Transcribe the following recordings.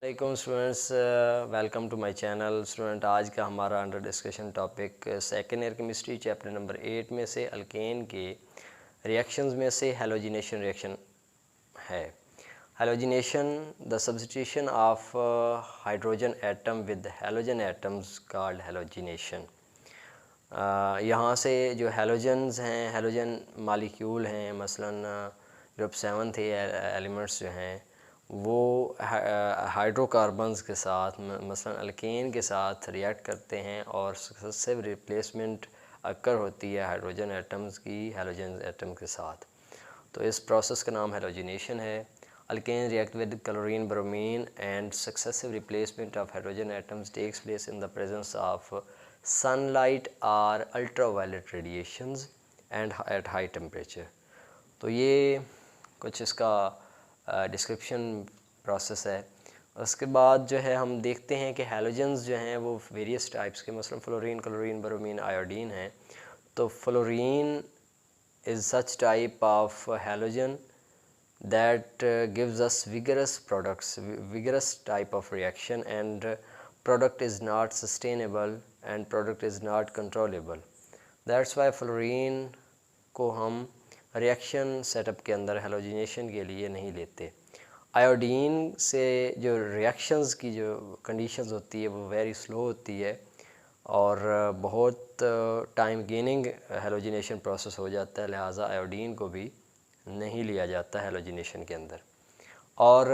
वालेकुम students, welcome to my channel. Student, आज का हमारा under discussion topic second year chemistry chapter number 8 में से अल्केन के रिएक्शंस में से हैलोजिनेशन रिएक्शन है। Halogenation the substitution of hydrogen atom with halogen atoms called halogenation. यहाँ से जो हैलोजन्स हैं, हैलोजन मालिक्यूल हैं, मसलन ग्रुप 7 थे एलिमेंट्स जो हैं वो हाइड्रोकार्बन्स के साथ मसलन अल्केन के साथ रिएक्ट करते हैं और सक्सेसिव रिप्लेसमेंट अक्कर होती है हाइड्रोजन एटम्स की हैलोजन एटम के साथ। तो इस प्रोसेस का नाम हैलोजिनेशन है। Alkane react with chlorine bromine and successive replacement of hydrogen atoms takes place in the presence of sunlight और ultraviolet radiations and at high temperature. तो ये कुछ इसका डिस्क्रिप्शन प्रोसेस है। उसके बाद जो है हम देखते हैं कि हैलोजन्स जो हैं वो वेरियस टाइप्स के, मसलन फ्लोरीन, क्लोरीन, ब्रोमीन, आयोडीन हैं। तो fluorine is such type of halogen that gives us vigorous type of reaction, and product is not sustainable and product is not controllable. That's why fluorine को हम reaction setup के अंदर halogenation के लिए नहीं लेते। आयोडीन से जो रिएक्शंस की जो कंडीशंस होती है वो वेरी स्लो होती है और बहुत टाइम गेनिंग हैलोजिनेशन प्रोसेस हो जाता है, लिहाजा आयोडीन को भी नहीं लिया जाता हैलोजिनेशन के अंदर। और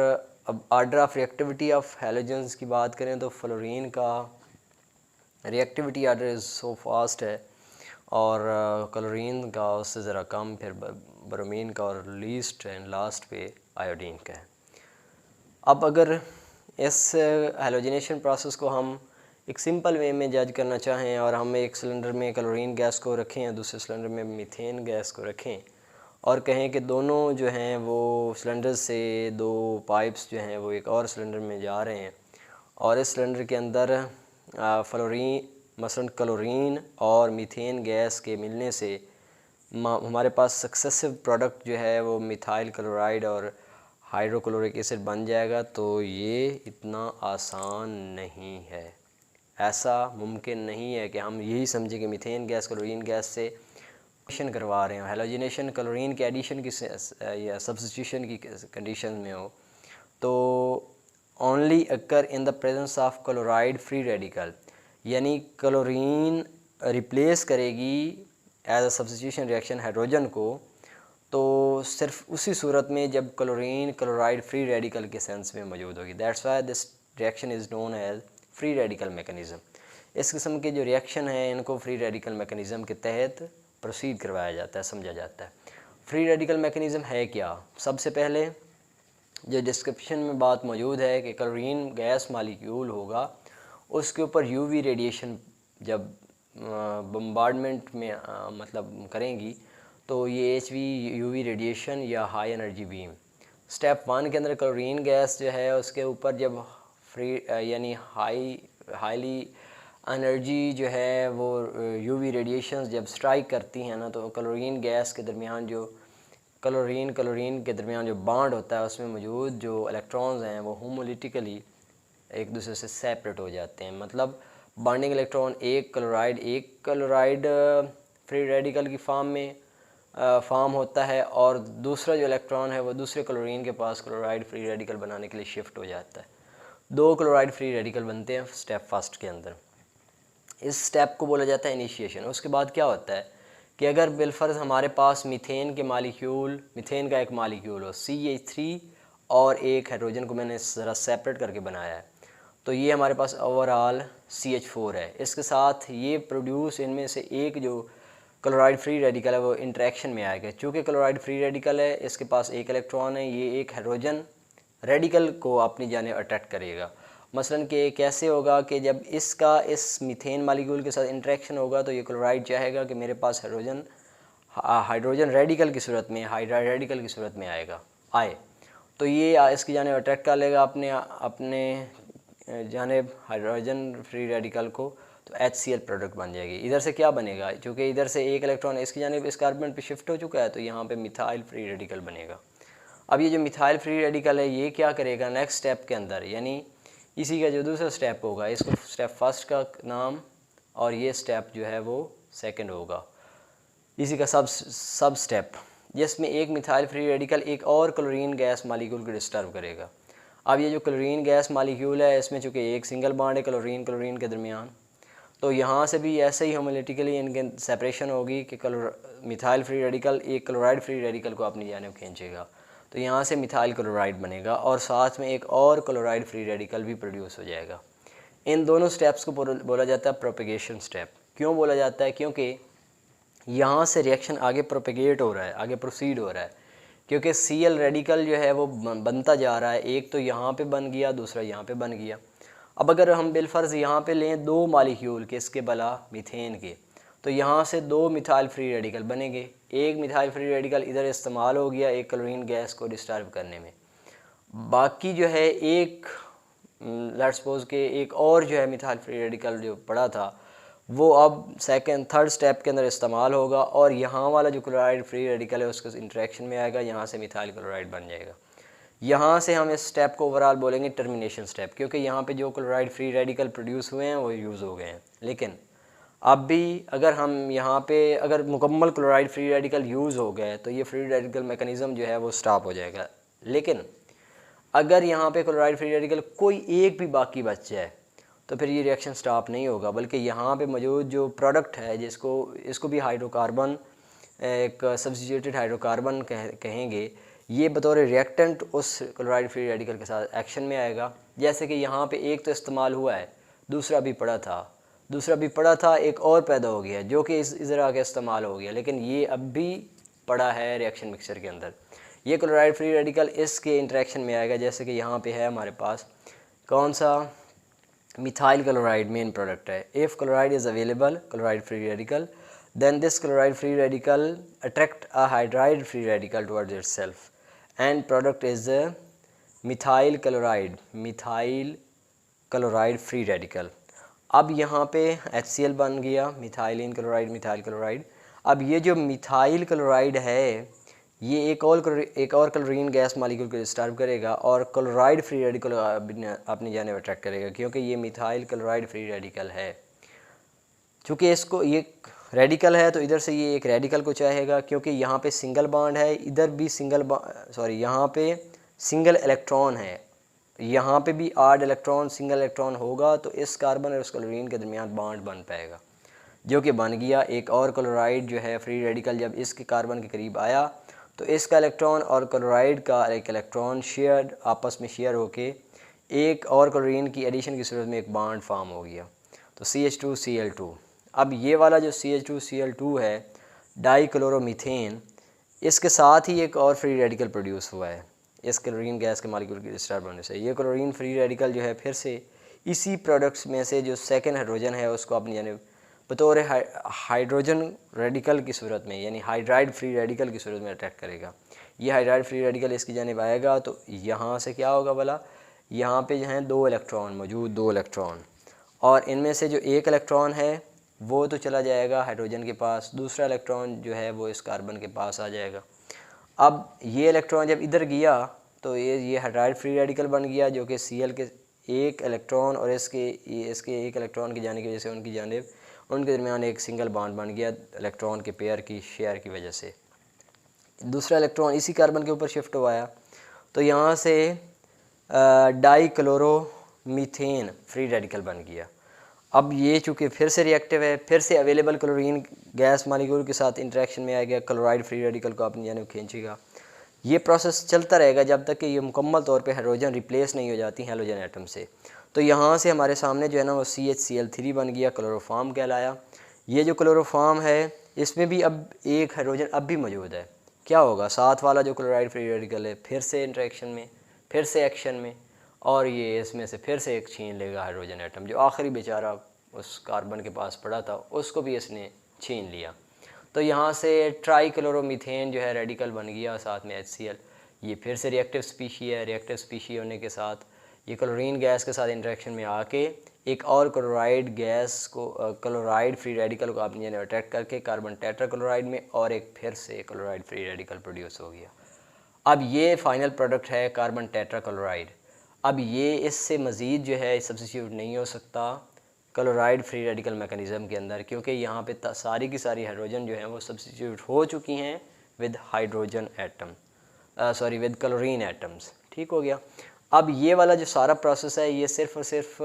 अब order of reactivity of halogens की बात करें तो फ्लोरीन का reactivity order is so fast है और क्लोरीन का उससे ज़रा कम, फिर ब्रोमीन का और लीस्ट एंड लास्ट पे आयोडीन का है। अब अगर इस हैलोजिनेशन प्रोसेस को हम एक सिंपल वे में जज करना चाहें और हम एक सिलेंडर में क्लोरीन गैस को रखें या दूसरे सिलेंडर में मीथेन गैस को रखें और कहें कि दोनों जो हैं वो सिलेंडर से दो पाइप्स जो हैं वो एक और सिलेंडर में जा रहे हैं और इस सिलेंडर के अंदर फ्लोरीन मसलन क्लोरीन और मीथेन गैस के मिलने से हमारे पास सक्सेसिव प्रोडक्ट जो है वो मिथाइल क्लोराइड और हाइड्रोक्लोरिक एसिड बन जाएगा। तो ये इतना आसान नहीं है, ऐसा मुमकिन नहीं है कि हम यही समझें कि मीथेन गैस क्लोरीन गैस से एडिशन करवा रहे हैं। हैलोजिनेशन क्लोरीन के एडिशन की या सब्स्टिट्यूशन की कंडीशन में हो तो only occur in the presence of chloride free radical, यानी क्लोरीन रिप्लेस करेगी as a substitution reaction hydrogen को, तो सिर्फ उसी सूरत में जब क्लोरीन क्लोराइड फ्री रेडिकल के सेंस में मौजूद होगी। That's why this reaction is known as free radical mechanism. इस किस्म के जो रिएक्शन हैं इनको फ्री रेडिकल मैकेनिज़्म के तहत प्रोसीड करवाया जाता है, समझा जाता है। फ्री रेडिकल मैकेनिज़्म है क्या? सबसे पहले जो डिस्क्रिप्शन में बात मौजूद है कि क्लोरीन गैस मालिक्यूल होगा, उसके ऊपर यूवी रेडिएशन जब बम्बार्डमेंट में मतलब करेंगी तो ये एचवी यूवी रेडिएशन या हाई एनर्जी बीम। स्टेप 1 के अंदर क्लोरीन गैस जो है उसके ऊपर जब फ्री यानी हाईली एनर्जी जो है वो यूवी रेडिएशंस जब स्ट्राइक करती हैं ना, तो क्लोरीन गैस के दरमियान जो क्लोरीन के दरमियान जो बॉन्ड होता है उसमें मौजूद जो इलेक्ट्रॉन्स हैं वो होमोलिटिकली एक दूसरे से सेपरेट हो जाते हैं। मतलब बॉन्डिंग इलेक्ट्रॉन एक क्लोराइड फ्री रेडिकल की फॉर्म होता है और दूसरा जो इलेक्ट्रॉन है वो दूसरे क्लोरीन के पास क्लोराइड फ्री रेडिकल बनाने के लिए शिफ्ट हो जाता है। दो क्लोराइड फ्री रेडिकल बनते हैं स्टेप फर्स्ट के अंदर। इस स्टेप को बोला जाता है इनिशिएशन। उसके बाद क्या होता है कि अगर बिलफर्ज हमारे पास मीथेन का एक मालिक्यूल हो CH3 और एक हाइड्रोजन को मैंने ज़रा सेपरेट करके बनाया है, तो ये हमारे पास ओवरऑल CH4 है। इसके साथ ये प्रोड्यूस इनमें से एक जो क्लोराइड फ्री रेडिकल है वो इंटरेक्शन में आएगा। चूँकि क्लोराइड फ्री रेडिकल है, इसके पास एक इलेक्ट्रॉन है, ये एक हाइड्रोजन रेडिकल को अपनी जानिब अट्रैक्ट करेगा। मसलन कि कैसे होगा कि जब इसका इस मीथेन मालिक्यूल के साथ इंटरेक्शन होगा तो ये क्लोराइड चाहेगा कि मेरे पास हाइड्रोजन रेडिकल की सूरत में आए, तो ये इसकी जानिब अट्रैक्ट कर लेगा अपने जानिब हाइड्रोजन फ्री रेडिकल को, तो HCl प्रोडक्ट बन जाएगी। इधर से क्या बनेगा, क्योंकि इधर से एक इलेक्ट्रॉन इसकी जानिब इस कार्बन पे शिफ्ट हो चुका है तो यहाँ पे मिथाइल फ्री रेडिकल बनेगा। अब ये जो मिथाइल फ्री रेडिकल है ये क्या करेगा नेक्स्ट स्टेप के अंदर, यानी इसी का जो दूसरा स्टेप होगा, इसको स्टेप फर्स्ट का नाम और ये स्टेप जो है वो सेकंड होगा, इसी का सब स्टेप, जिसमें एक मिथाइल फ्री रेडिकल एक और क्लोरीन गैस मालिक्यूल को डिस्टर्ब करेगा। अब ये जो क्लोरीन गैस मालिक्यूल है, इसमें चूँकि एक सिंगल बॉन्ड है क्लोरीन के दरमियान, तो यहाँ से भी ऐसे ही होमोलिटिकली इनके सेपरेशन होगी कि मिथाइल फ्री रेडिकल एक क्लोराइड फ्री रेडिकल को अपनी जानिब खींचेगा, तो यहाँ से मिथाइल क्लोराइड बनेगा और साथ में एक और क्लोराइड फ्री रेडिकल भी प्रोड्यूस हो जाएगा। इन दोनों स्टेप्स को बोला जाता है प्रोपेगेशन स्टेप। क्यों बोला जाता है? क्योंकि यहाँ से रिएक्शन आगे प्रोपेगेट हो रहा है, आगे प्रोसीड हो रहा है, क्योंकि Cl रेडिकल जो है वो बनता जा रहा है, एक तो यहाँ पे बन गया, दूसरा यहाँ पे बन गया। अब अगर हम बिलफर्ज यहाँ पे लें दो मालिक्यूल किसके भला, मीथेन के, तो यहाँ से दो मिथाइल फ्री रेडिकल बनेंगे। एक मिथाइल फ्री रेडिकल इधर इस्तेमाल हो गया एक क्लोरीन गैस को डिस्टर्ब करने में, बाकी जो है एक लेट्स सपोज के एक और जो है मिथाइल फ्री रेडिकल जो पड़ा था वो अब सेकंड थर्ड स्टेप के अंदर इस्तेमाल होगा और यहाँ वाला जो क्लोराइड फ्री रेडिकल है उसके इंटरेक्शन में आएगा, यहाँ से मिथाइल क्लोराइड बन जाएगा। यहाँ से हम इस स्टेप को ओवरऑल बोलेंगे टर्मिनेशन स्टेप, क्योंकि यहाँ पे जो क्लोराइड फ्री रेडिकल प्रोड्यूस हुए हैं वो यूज़ हो गए हैं। लेकिन अब भी अगर हम यहाँ पे अगर मुकम्मल क्लोराइड फ्री रेडिकल यूज़ हो गए तो ये फ्री रेडिकल मैकेनिज़्म जो है वो स्टॉप हो जाएगा। लेकिन अगर यहाँ पे क्लोराइड फ्री रेडिकल कोई एक भी बाकी बच जाए तो फिर ये रिएक्शन स्टॉप नहीं होगा, बल्कि यहाँ पे मौजूद जो प्रोडक्ट है इसको भी हाइड्रोकार्बन, एक सब्स्टिट्यूटेड हाइड्रोकार्बन कहेंगे, ये बतौर रिएक्टेंट उस क्लोराइड फ्री रेडिकल के साथ एक्शन में आएगा। जैसे कि यहाँ पे एक तो इस्तेमाल हुआ है, दूसरा भी पड़ा था, एक और पैदा हो गया जो कि इधर आके इस्तेमाल हो गया, लेकिन ये अब भी पड़ा है रिएक्शन मिक्सचर के अंदर। ये क्लोराइड फ्री रेडिकल इसके इंटरेक्शन में आएगा, जैसे कि यहाँ पे है हमारे पास कौन सा, मिथाइल क्लोराइड मेन प्रोडक्ट है। If chloride is available, chloride free radical, then this chloride free radical attract a hydride free radical towards itself and product is a methyl chloride free radical। अब यहाँ पे HCl बन गया, methylene chloride. अब ये जो methyl chloride है ये एक और क्लोरीन गैस मालिक्यूल को डिस्टर्ब करेगा और क्लोराइड फ्री रेडिकल अपनी जानिब अट्रैक्ट करेगा, क्योंकि ये मिथाइल क्लोराइड फ्री रेडिकल है। चूँकि इसको ये रेडिकल है तो इधर से ये एक रेडिकल को चाहेगा, क्योंकि यहाँ पे सिंगल बॉन्ड है, इधर भी यहाँ पे सिंगल इलेक्ट्रॉन है, यहाँ पे भी आड इलेक्ट्रॉन सिंगल इलेक्ट्रॉन होगा, तो इस कार्बन और उस क्लोरीन के दरमियान बॉन्ड बन पाएगा, जो कि बन गया। एक और क्लोराइड जो है फ्री रेडिकल जब इसके कार्बन के करीब आया तो इसका इलेक्ट्रॉन और क्लोराइड का एक इलेक्ट्रॉन आपस में शेयर होके एक और क्लोरीन की एडिशन की सूरत में एक बॉन्ड फॉर्म हो गया, तो CH2Cl2। अब ये वाला जो CH2Cl2 है डाइक्लोरोमीथेन, इसके साथ ही एक और फ्री रेडिकल प्रोड्यूस हुआ है इस क्लोरीन गैस के मॉलिक्यूल की डिस्टर्ब होने से। ये क्लोरीन फ्री रेडिकल जो है फिर से इसी प्रोडक्ट्स में से जो सेकंड हाइड्रोजन है उसको अपनी यानी बतौर हाइड्रोजन रेडिकल की सूरत में, यानी हाइड्राइड फ्री रेडिकल की सूरत में अट्रैक्ट करेगा। ये हाइड्राइड फ्री रेडिकल इसकी जानिब आएगा तो यहाँ से क्या होगा भला, यहाँ पे जो हैं दो इलेक्ट्रॉन, और इनमें से जो एक इलेक्ट्रॉन है वो तो चला जाएगा हाइड्रोजन के पास, दूसरा इलेक्ट्रॉन जो है वो इस कार्बन के पास आ जाएगा। अब ये इलेक्ट्रॉन जब इधर गया तो ये हाइड्राइड फ्री रेडिकल बन गया, जो कि Cl के एक इलेक्ट्रॉन और इसके एक इलेक्ट्रॉन की जाने की वजह से उनके दरमियान एक सिंगल बॉन्ड बन गया इलेक्ट्रॉन के पेयर की शेयर की वजह से। दूसरा इलेक्ट्रॉन इसी कार्बन के ऊपर शिफ्ट हुआ आया, तो यहाँ से डाइक्लोरोमीथेन फ्री रेडिकल बन गया। अब ये चूँकि फिर से रिएक्टिव है, फिर से अवेलेबल क्लोरीन गैस मॉलिक्यूल के साथ इंटरेक्शन में आ गया, क्लोराइड फ्री रेडिकल को अपनी जानिब खींचेगा। ये प्रोसेस चलता रहेगा जब तक कि ये मुकम्मल तौर पे हाइड्रोजन रिप्लेस नहीं हो जाती हैलोजन एटम से। तो यहाँ से हमारे सामने जो है ना वो CHCl3 बन गया, क्लोरोफॉर्म कहलाया। ये जो क्लोरोफॉर्म है इसमें भी अब एक हाइड्रोजन अब भी मौजूद है। क्या होगा, साथ वाला जो क्लोराइड फ्री रेडिकल है फिर से इंटरेक्शन में, फिर से एक्शन में, और ये इसमें से फिर से एक छीन लेगा हाइड्रोजन एटम, जो आखिरी बेचारा उस कार्बन के पास पड़ा था उसको भी इसने छीन लिया। तो यहाँ से ट्राइक्लोरोमीथेन जो है रेडिकल बन गया, साथ में HCl। ये फिर से रिएक्टिव स्पीशी है, रिएक्टिव स्पीशी होने के साथ ये क्लोरीन गैस के साथ इंटरेक्शन में आके एक और क्लोराइड फ्री रेडिकल को अपनी जगह अट्रैक्ट करके कार्बन टेट्राक्लोराइड में और एक फिर से क्लोराइड फ्री रेडिकल प्रोड्यूस हो गया। अब ये फाइनल प्रोडक्ट है कार्बन टेट्राक्लोराइड। अब ये इससे मज़ीद जो है सब्स्टिट्यूट नहीं हो सकता क्लोराइड फ्री रेडिकल मैकेनिज़्म के अंदर, क्योंकि यहाँ पे सारी की सारी हाइड्रोजन जो हैं वो सब्स्टिट्यूट हो चुकी हैं with hydrogen atom, sorry with chlorine atoms. ठीक हो गया। अब ये वाला जो सारा प्रोसेस है ये सिर्फ़ और सिर्फ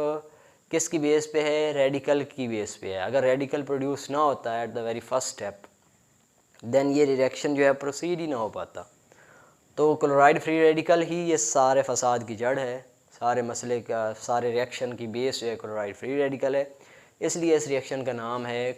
किसकी बेस पे है, रेडिकल की बेस पे है। अगर रेडिकल प्रोड्यूस ना होता है at the very first step, then ये रिएक्शन जो है प्रोसीड ही ना हो पाता। तो क्लोराइड फ्री रेडिकल ही ये सारे फसाद की जड़ है, सारे मसले का, सारे रिएक्शन की बेस जो है क्लोराइड फ्री रेडिकल है। इसलिए इस रिएक्शन का नाम है